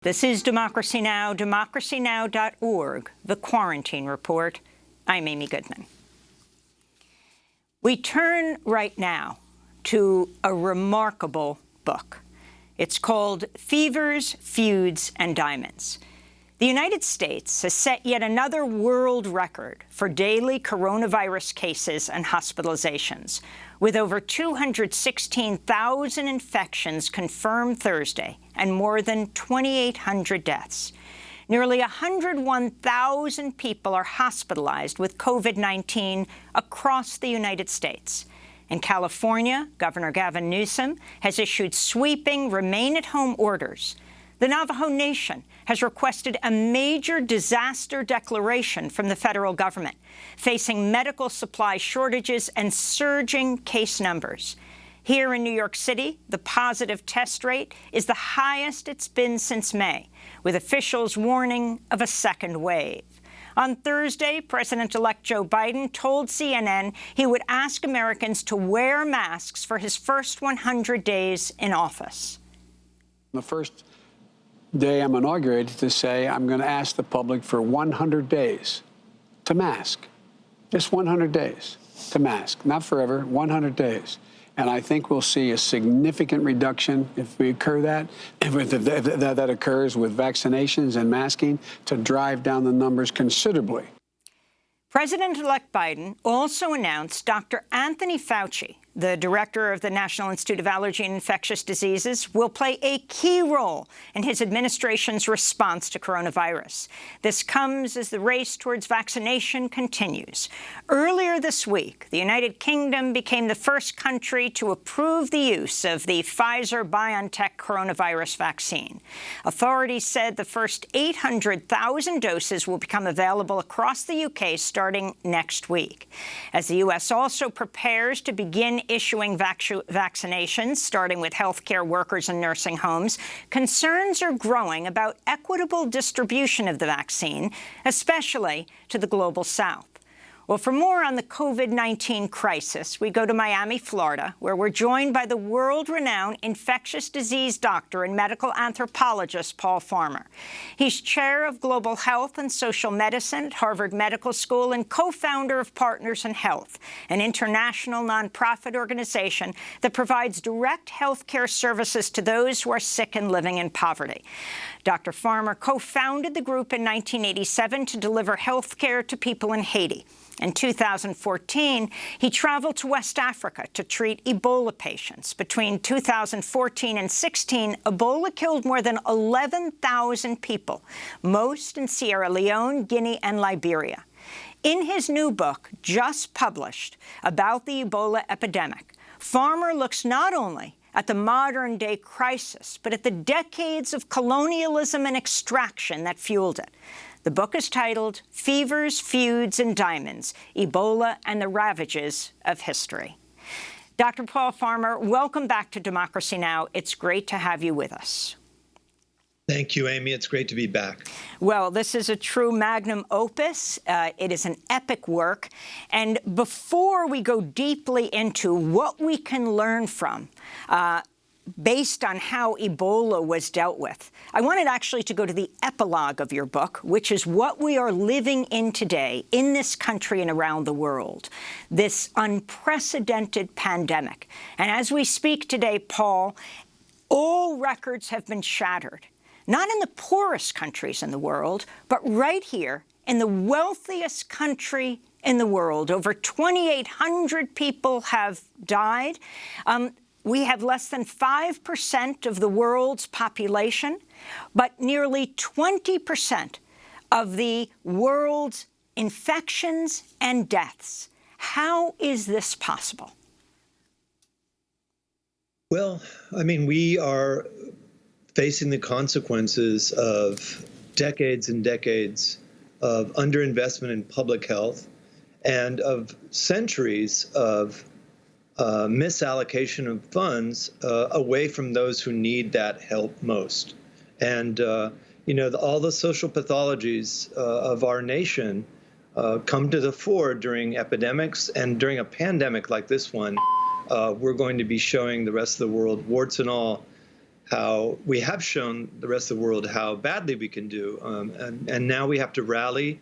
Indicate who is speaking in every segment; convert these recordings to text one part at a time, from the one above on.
Speaker 1: This is Democracy Now!, democracynow.org, The Quarantine Report. I'm Amy Goodman. We turn right now to a remarkable book. It's called Fevers, Feuds, and Diamonds. The United States has set yet another world record for daily coronavirus cases and hospitalizations, with over 216,000 infections confirmed Thursday and more than 2,800 deaths. Nearly 101,000 people are hospitalized with COVID-19 across the United States. In California, Governor Gavin Newsom has issued sweeping remain-at-home orders. The Navajo Nation has requested a major disaster declaration from the federal government, facing medical supply shortages and surging case numbers. Here in New York City, the positive test rate is the highest it's been since May, with officials warning of a second wave. On Thursday, President-elect Joe Biden told CNN he would ask Americans to wear masks for his first 100 days in office.
Speaker 2: The first day I'm inaugurated to say I'm going to ask the public for 100 days to mask. Just 100 days to mask. Not forever, 100 days. And I think we'll see a significant reduction if we occur that, if that occurs with vaccinations and masking to drive down the numbers considerably.
Speaker 1: President-elect Biden also announced Dr. Anthony Fauci, the director of the National Institute of Allergy and Infectious Diseases, will play a key role in his administration's response to coronavirus. This comes as the race towards vaccination continues. Earlier this week, the United Kingdom became the first country to approve the use of the Pfizer-BioNTech coronavirus vaccine. Authorities said the first 800,000 doses will become available across the UK starting next week. As the U.S. also prepares to begin issuing vaccinations, starting with healthcare workers and nursing homes, concerns are growing about equitable distribution of the vaccine, especially to the global south. Well, for more on the COVID-19 crisis, we go to Miami, Florida, where we're joined by the world-renowned infectious disease doctor and medical anthropologist Paul Farmer. He's chair of global health and social medicine at Harvard Medical School and co-founder of Partners in Health, an international nonprofit organization that provides direct health care services to those who are sick and living in poverty. Dr. Farmer co-founded the group in 1987 to deliver health care to people in Haiti. In 2014, he traveled to West Africa to treat Ebola patients. Between 2014 and 16, Ebola killed more than 11,000 people, most in Sierra Leone, Guinea, and Liberia. In his new book, just published, about the Ebola epidemic, Farmer looks not only at the modern-day crisis, but at the decades of colonialism and extraction that fueled it. The book is titled Fevers, Feuds, and Diamonds, Ebola and the Ravages of History. Dr. Paul Farmer, welcome back to Democracy Now! It's great to have you with us.
Speaker 3: Thank you, Amy. It's great to be back.
Speaker 1: Well, this is a true magnum opus. It is an epic work. And before we go deeply into what we can learn from, based on how Ebola was dealt with, I wanted actually to go to the epilogue of your book, which is what we are living in today in this country and around the world, this unprecedented pandemic. And as we speak today, Paul, all records have been shattered, not in the poorest countries in the world, but right here in the wealthiest country in the world. Over 2,800 people have died. We have less than 5% of the world's population, but nearly 20% of the world's infections and deaths. How is this possible?
Speaker 3: Well, I mean, we are facing the consequences of decades and decades of underinvestment in public health and of centuries of misallocation of funds away from those who need that help most. And, you know, all the social pathologies of our nation come to the fore during epidemics, and during a pandemic like this one, we're going to be showing the rest of the world, warts and all, how we have shown the rest of the world how badly we can do. And now we have to rally,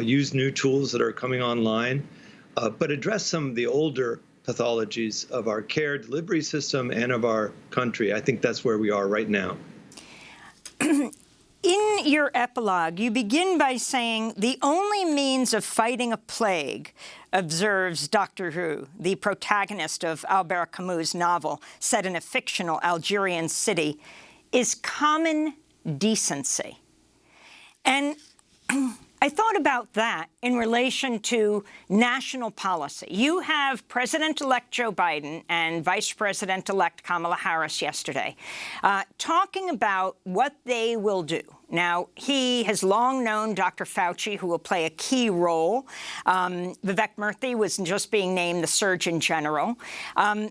Speaker 3: use new tools that are coming online, but address some of the older pathologies of our care delivery system and of our country. I think that's where we are right now.
Speaker 1: In your epilogue, you begin by saying, the only means of fighting a plague, observes Dr. Hu, the protagonist of Albert Camus' novel set in a fictional Algerian city, is common decency. And I thought about that in relation to national policy. You have President-elect Joe Biden and Vice President-elect Kamala Harris yesterday talking about what they will do. Now, he has long known Dr. Fauci, who will play a key role. Vivek Murthy was just being named the Surgeon General.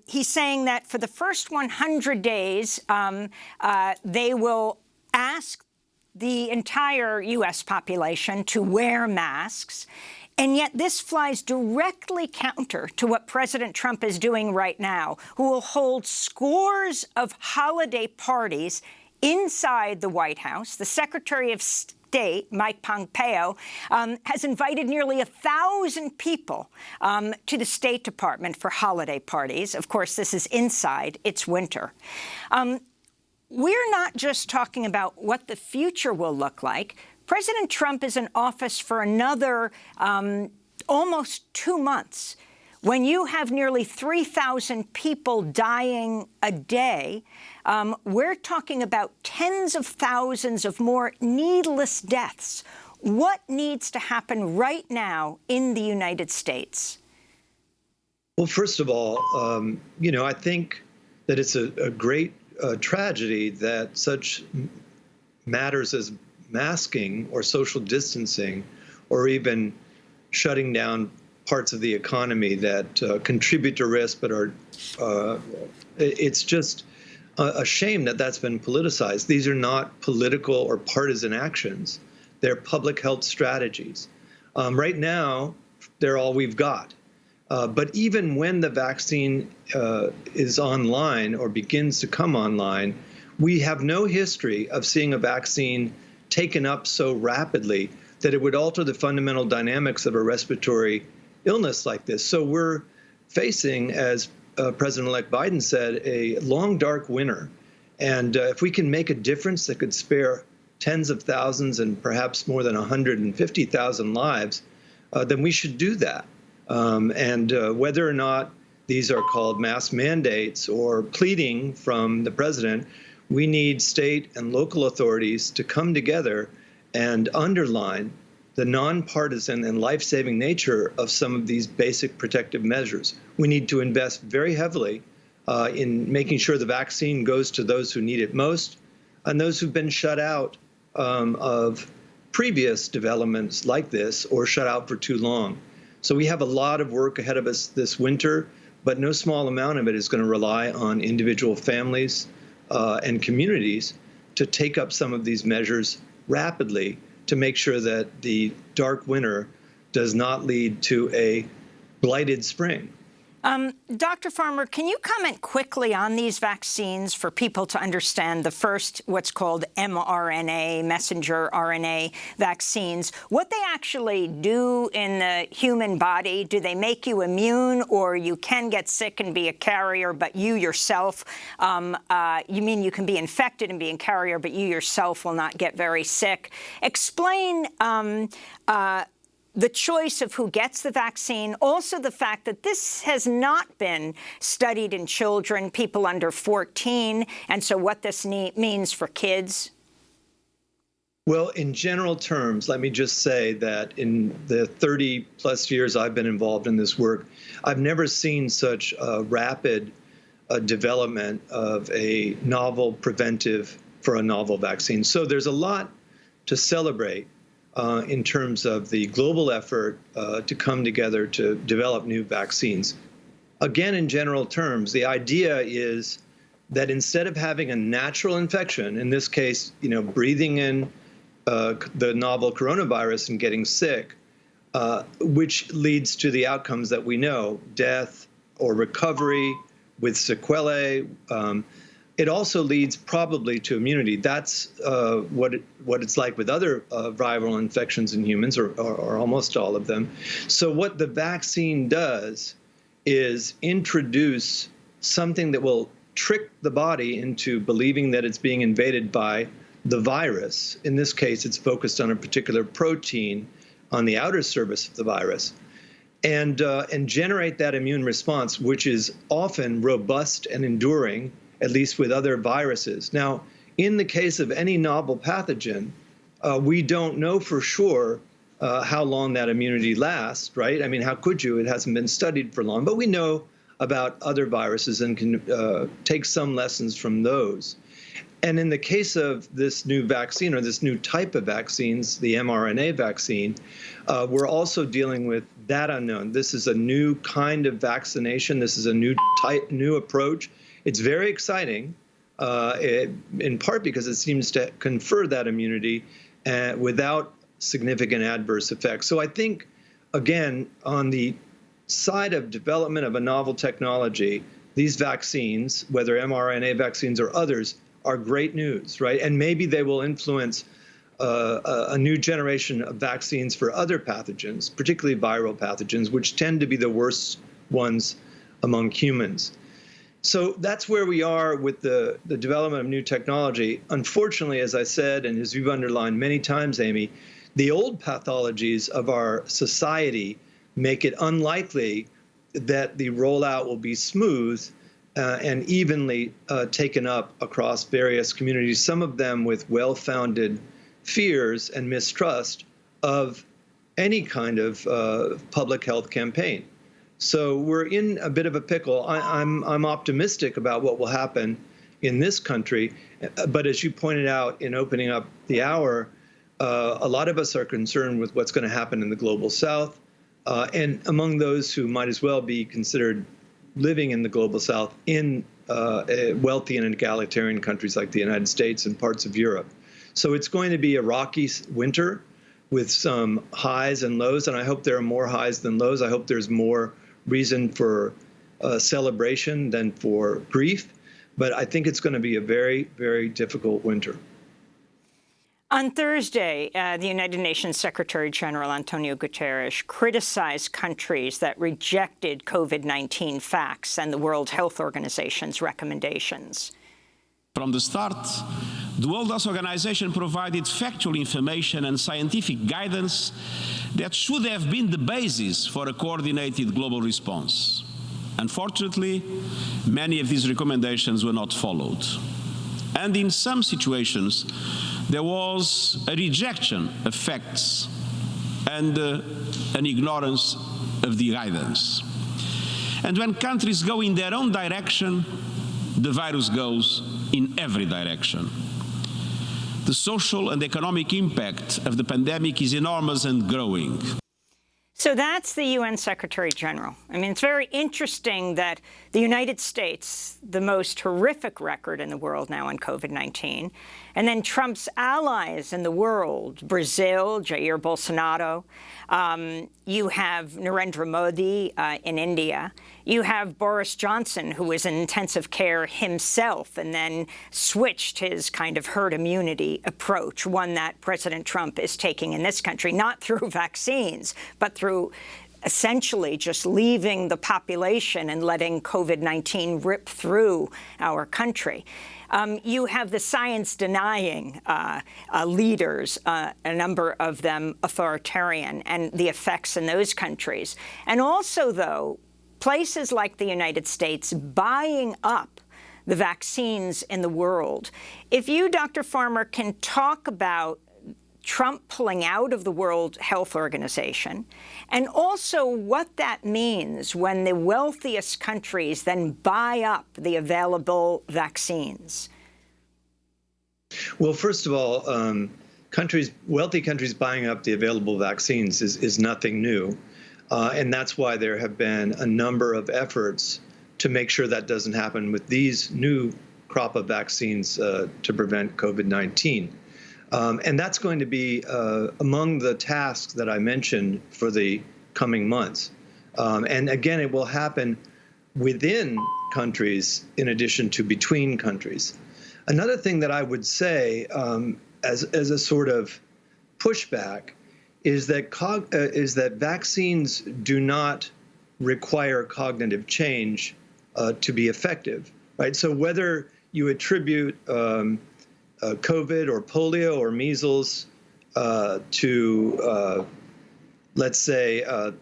Speaker 1: He's saying that for the first 100 days, they will ask the entire U.S. population to wear masks. And yet this flies directly counter to what President Trump is doing right now, who will hold scores of holiday parties inside the White House. The Secretary of State, Mike Pompeo, has invited nearly 1,000 people to the State Department for holiday parties. Of course, this is inside. It's winter. We're not just talking about what the future will look like. President Trump is in office for another almost 2 months. When you have nearly 3,000 people dying a day, we're talking about tens of thousands of more needless deaths. What needs to happen right now in the United States?
Speaker 3: Well, first of all, I think that it's a great tragedy that such matters as masking or social distancing or even shutting down parts of the economy that contribute to risk but are, it's just a shame that that's been politicized. These are not political or partisan actions. They're public health strategies. Right now, they're all we've got. But even when the vaccine is online or begins to come online, we have no history of seeing a vaccine taken up so rapidly that it would alter the fundamental dynamics of a respiratory illness like this. So we're facing, as President-elect Biden said, a long, dark winter. And if we can make a difference that could spare tens of thousands and perhaps more than 150,000 lives, then we should do that. Whether or not these are called mask mandates or pleading from the president, we need state and local authorities to come together and underline the nonpartisan and life-saving nature of some of these basic protective measures. We need to invest very heavily in making sure the vaccine goes to those who need it most and those who've been shut out of previous developments like this or shut out for too long. So we have a lot of work ahead of us this winter, but no small amount of it is going to rely on individual families and communities to take up some of these measures rapidly to make sure that the dark winter does not lead to a blighted spring.
Speaker 1: Dr. Farmer, can you comment quickly on these vaccines for people to understand the first, what's called mRNA, messenger RNA vaccines, what they actually do in the human body? Do they make you immune, or you can get sick and be a carrier, but you yourself, you mean you can be infected and be a carrier, but you yourself will not get very sick? Explain the choice of who gets the vaccine, also the fact that this has not been studied in children, people under 14, and so what this means for kids.
Speaker 3: Well, in general terms, let me just say that in the 30-plus years I've been involved in this work, I've never seen such a rapid development of a novel preventive for a novel vaccine. So there's a lot to celebrate in terms of the global effort to come together to develop new vaccines. Again, in general terms, the idea is that instead of having a natural infection, in this case, breathing in the novel coronavirus and getting sick, which leads to the outcomes that we know, death or recovery with sequelae, it also leads probably to immunity. That's what it's like with other viral infections in humans, or almost all of them. So what the vaccine does is introduce something that will trick the body into believing that it's being invaded by the virus. In this case, it's focused on a particular protein on the outer surface of the virus, and generate that immune response, which is often robust and enduring, at least with other viruses. Now, in the case of any novel pathogen, we don't know for sure how long that immunity lasts, right? I mean, how could you? It hasn't been studied for long, but we know about other viruses and can take some lessons from those. And in the case of this new vaccine, or this new type of vaccines, the mRNA vaccine, we're also dealing with that unknown. This is a new kind of vaccination. This is a new approach. It's very exciting, in part because it seems to confer that immunity without significant adverse effects. So I think, again, on the side of development of a novel technology, these vaccines, whether mRNA vaccines or others, are great news, right? And maybe they will influence a new generation of vaccines for other pathogens, particularly viral pathogens, which tend to be the worst ones among humans. So that's where we are with the development of new technology. Unfortunately, as I said, and as you've underlined many times, Amy, the old pathologies of our society make it unlikely that the rollout will be smooth and evenly taken up across various communities, some of them with well-founded fears and mistrust of any kind of public health campaign. So we're in a bit of a pickle. I'm optimistic about what will happen in this country, but as you pointed out in opening up the hour, a lot of us are concerned with what's going to happen in the global south, and among those who might as well be considered living in the global south in wealthy and egalitarian countries like the United States and parts of Europe. So it's going to be a rocky winter with some highs and lows, and I hope there are more highs than lows. I hope there's more reason for celebration than for grief, but I think it's going to be a very, very difficult winter.
Speaker 1: On Thursday, the United Nations Secretary General Antonio Guterres criticized countries that rejected COVID-19 facts and the World Health Organization's recommendations.
Speaker 4: From the start, the World Health Organization provided factual information and scientific guidance that should have been the basis for a coordinated global response. Unfortunately, many of these recommendations were not followed. And in some situations, there was a rejection of facts and an ignorance of the guidance. And when countries go in their own direction, the virus goes in every direction. The social and economic impact of the pandemic is enormous and growing.
Speaker 1: So that's the UN Secretary General. I mean, it's very interesting that the United States, the most horrific record in the world now on COVID-19, and then Trump's allies in the world, Brazil, Jair Bolsonaro, you have Narendra Modi in India, you have Boris Johnson, who was in intensive care himself and then switched his kind of herd immunity approach, one that President Trump is taking in this country, not through vaccines, but through essentially just leaving the population and letting COVID-19 rip through our country. You have the science-denying leaders, a number of them authoritarian, and the effects in those countries. And also, though, places like the United States buying up the vaccines in the world. If you, Dr. Farmer, can talk about Trump pulling out of the World Health Organization, and also what that means when the wealthiest countries then buy up the available vaccines.
Speaker 3: Well, first of all, wealthy countries buying up the available vaccines is nothing new. And that's why there have been a number of efforts to make sure that doesn't happen with these new crop of vaccines to prevent COVID-19. And that's going to be among the tasks that I mentioned for the coming months. And again, it will happen within countries in addition to between countries. Another thing that I would say as a sort of pushback is that vaccines do not require cognitive change to be effective, right? So whether you attribute COVID or polio or measles to, let's say,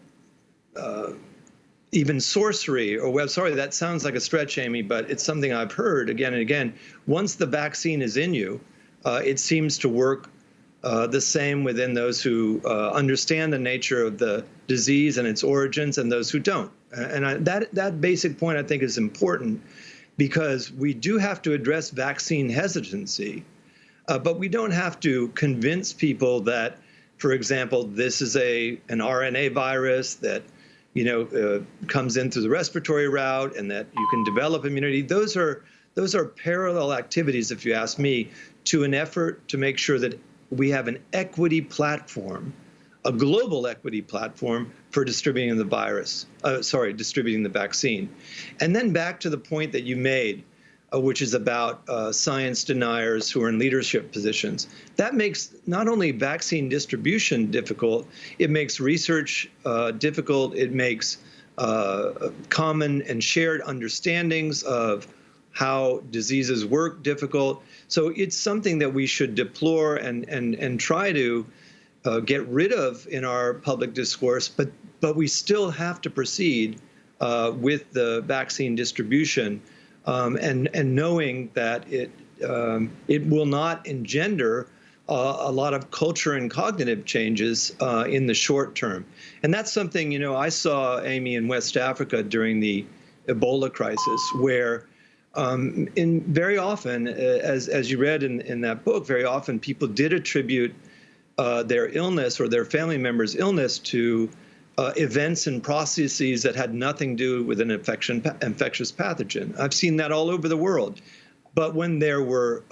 Speaker 3: even sorcery, or well, sorry, that sounds like a stretch, Amy, but it's something I've heard again and again. Once the vaccine is in you, it seems to work the same within those who understand the nature of the disease and its origins and those who don't. And that basic point, I think, is important because we do have to address vaccine hesitancy, but we don't have to convince people that, for example, this is an RNA virus that comes in through the respiratory route and that you can develop immunity. Those are parallel activities, if you ask me, to an effort to make sure that we have an equity platform, a global equity platform for distributing distributing the vaccine. And then back to the point that you made, which is about science deniers who are in leadership positions. That makes not only vaccine distribution difficult, it makes research difficult, it makes common and shared understandings of how diseases work difficult. So it's something that we should deplore and try to get rid of in our public discourse, but we still have to proceed with the vaccine distribution and knowing that it will not engender a lot of culture and cognitive changes in the short term. And that's something, I saw, Amy, in West Africa during the Ebola crisis, where very often, as you read in that book, very often people did attribute their illness or their family member's illness to events and processes that had nothing to do with an infectious pathogen. I've seen that all over the world. But when there were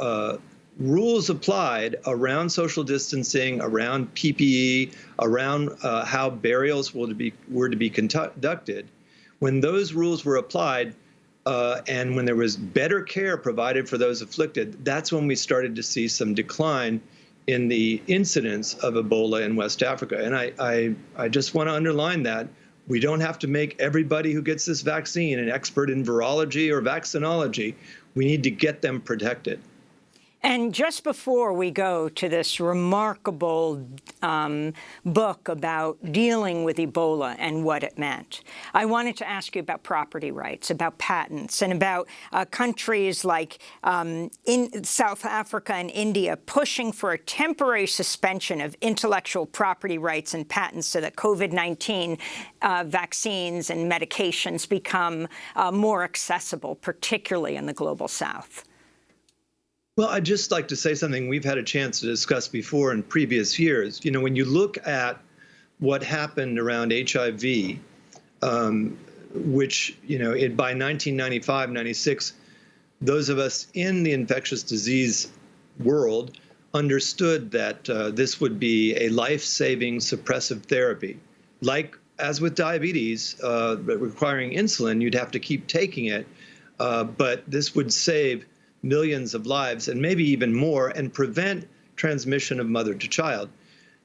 Speaker 3: rules applied around social distancing, around PPE, around how burials were to be conducted, when those rules were applied, and when there was better care provided for those afflicted, that's when we started to see some decline in the incidence of Ebola in West Africa. And I just want to underline that. We don't have to make everybody who gets this vaccine an expert in virology or vaccinology. We need to get them protected.
Speaker 1: And just before we go to this remarkable book about dealing with Ebola and what it meant, I wanted to ask you about property rights, about patents, and about countries like in South Africa and India pushing for a temporary suspension of intellectual property rights and patents so that COVID-19 vaccines and medications become more accessible, particularly in the global South.
Speaker 3: Well, I'd just like to say something we've had a chance to discuss before in previous years. When you look at what happened around HIV, which, by 1995, 96, those of us in the infectious disease world understood that this would be a life-saving suppressive therapy. Like, as with diabetes, requiring insulin, you'd have to keep taking it, but this would save millions of lives and maybe even more and prevent transmission of mother to child.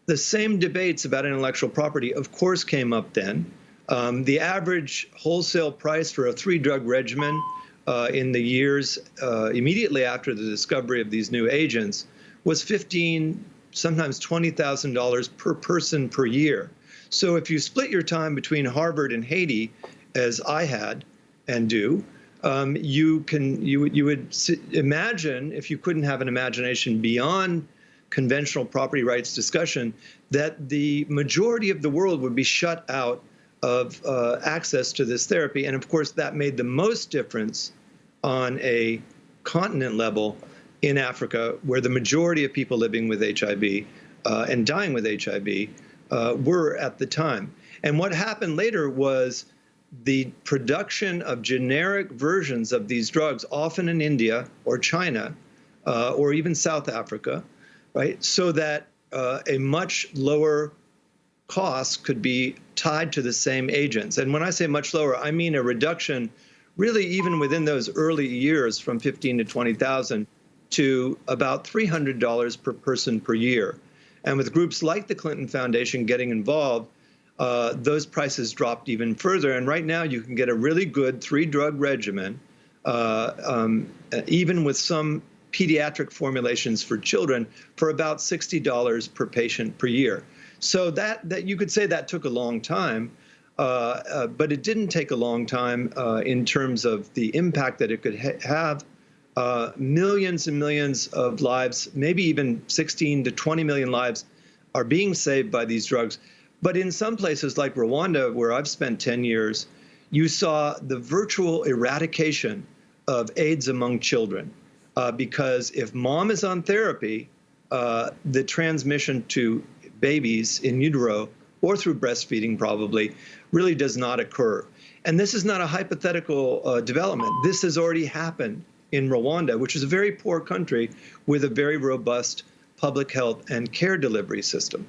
Speaker 3: The same debates about intellectual property, of course, came up then. The average wholesale price for a 3-drug regimen in the years immediately after the discovery of these new agents was $15,000, sometimes $20,000 per person per year. So if you split your time between Harvard and Haiti, as I had and do, you would imagine, if you couldn't have an imagination beyond conventional property rights discussion, that the majority of the world would be shut out of access to this therapy. And of course, that made the most difference on a continent level in Africa, where the majority of people living with HIV and dying with HIV were at the time. And what happened later was the production of generic versions of these drugs, often in India or China or even South Africa, right? So that a much lower cost could be tied to the same agents. And when I say much lower, I mean a reduction really even within those early years from 15 to 20,000 to about $300 per person per year. And with groups like the Clinton Foundation getting involved, those prices dropped even further. And right now you can get a really good 3-drug regimen, even with some pediatric formulations for children, for about $60 per patient per year. So that you could say that took a long time, but it didn't take a long time in terms of the impact that it could have. Millions and millions of lives, maybe even 16 to 20 million lives, are being saved by these drugs. But in some places like Rwanda, where I've spent 10 years, you saw the virtual eradication of AIDS among children. Because if mom is on therapy, the transmission to babies in utero or through breastfeeding probably really does not occur. And this is not a hypothetical development. This has already happened in Rwanda, which is a very poor country with a very robust public health and care delivery system.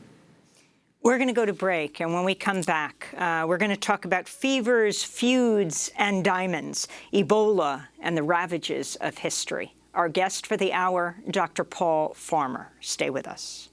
Speaker 1: We're going to go to break, and when we come back, we're going to talk about fevers, feuds, and diamonds, Ebola, and the ravages of history. Our guest for the hour, Dr. Paul Farmer. Stay with us.